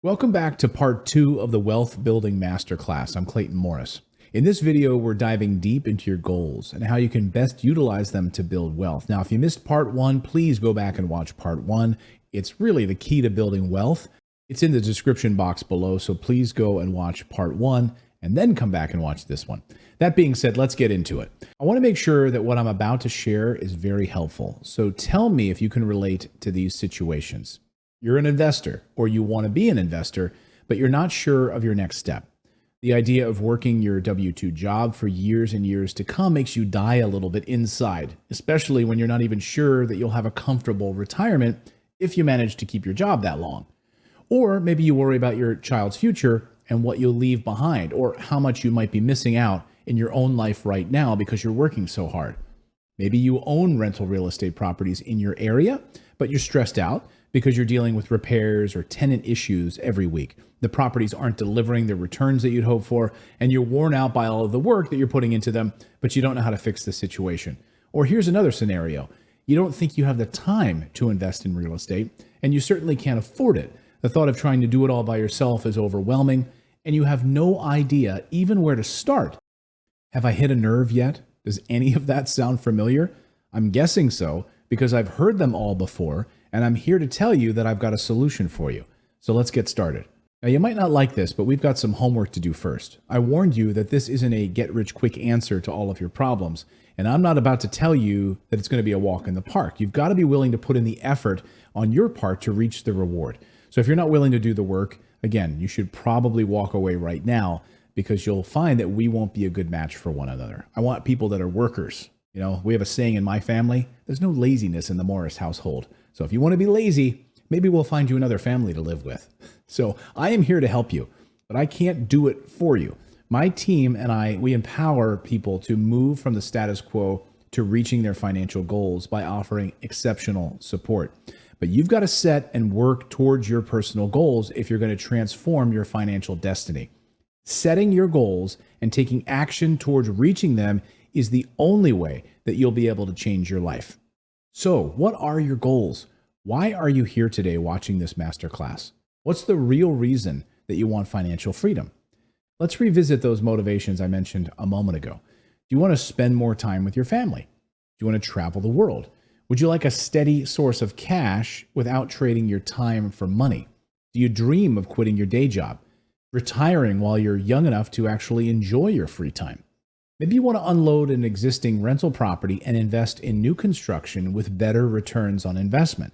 Welcome back to part 2 of the Wealth Building Masterclass. I'm Clayton Morris. In this video, we're diving deep into your goals and how you can best utilize them to build wealth. Now, if you missed part 1, please go back and watch part 1. It's really the key to building wealth. It's in the description box below, so please go and watch part 1 and then come back and watch this one. That being said, let's get into it. I want to make sure that what I'm about to share is very helpful. So tell me if you can relate to these situations. You're an investor, or you want to be an investor, but you're not sure of your next step. The idea of working your W-2 job for years and years to come makes you die a little bit inside, especially when you're not even sure that you'll have a comfortable retirement if you manage to keep your job that long. Or maybe you worry about your child's future and what you'll leave behind, or how much you might be missing out in your own life right now because you're working so hard. Maybe you own rental real estate properties in your area, but you're stressed out because you're dealing with repairs or tenant issues every week. The properties aren't delivering the returns that you'd hope for, and you're worn out by all of the work that you're putting into them, but you don't know how to fix the situation. Or here's another scenario. You don't think you have the time to invest in real estate, and you certainly can't afford it. The thought of trying to do it all by yourself is overwhelming, and you have no idea even where to start. Have I hit a nerve yet? Does any of that sound familiar? I'm guessing so, because I've heard them all before, and I'm here to tell you that I've got a solution for you. So let's get started. Now, you might not like this, but we've got some homework to do first. I warned you that this isn't a get-rich-quick answer to all of your problems, and I'm not about to tell you that it's going to be a walk in the park. You've got to be willing to put in the effort on your part to reach the reward. So if you're not willing to do the work, again, you should probably walk away right now, because you'll find that we won't be a good match for one another. I want people that are workers. You know, we have a saying in my family, there's no laziness in the Morris household. So if you want to be lazy, maybe we'll find you another family to live with. So I am here to help you, but I can't do it for you. My team and I, we empower people to move from the status quo to reaching their financial goals by offering exceptional support. But you've got to set and work towards your personal goals if you're going to transform your financial destiny. Setting your goals and taking action towards reaching them is the only way that you'll be able to change your life. So, what are your goals? Why are you here today watching this masterclass? What's the real reason that you want financial freedom? Let's revisit those motivations I mentioned a moment ago. Do you want to spend more time with your family? Do you want to travel the world? Would you like a steady source of cash without trading your time for money? Do you dream of quitting your day job, retiring while you're young enough to actually enjoy your free time? Maybe you want to unload an existing rental property and invest in new construction with better returns on investment.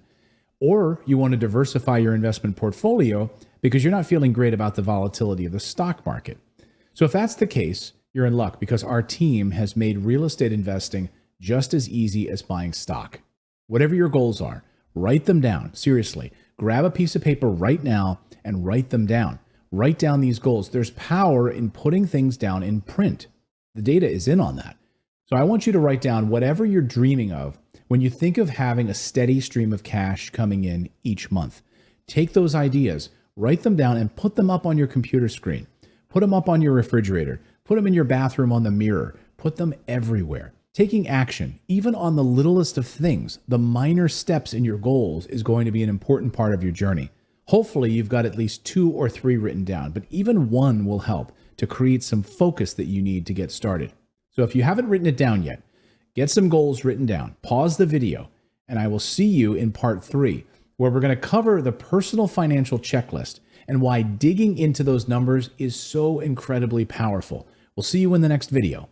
Or you want to diversify your investment portfolio because you're not feeling great about the volatility of the stock market. So if that's the case, you're in luck, because our team has made real estate investing just as easy as buying stock. Whatever your goals are, write them down. Seriously, grab a piece of paper right now and write them down. Write down these goals. There's power in putting things down in print. The data is in on that. So I want you to write down whatever you're dreaming of when you think of having a steady stream of cash coming in each month. Take those ideas, write them down, and put them up on your computer screen. Put them up on your refrigerator. Put them in your bathroom on the mirror. Put them everywhere. Taking action, even on the littlest of things, the minor steps in your goals, is going to be an important part of your journey. Hopefully, you've got at least 2 or 3 written down, but even one will help to create some focus that you need to get started. So if you haven't written it down yet, get some goals written down, pause the video, and I will see you in part 3, where we're going to cover the personal financial checklist and why digging into those numbers is so incredibly powerful. We'll see you in the next video.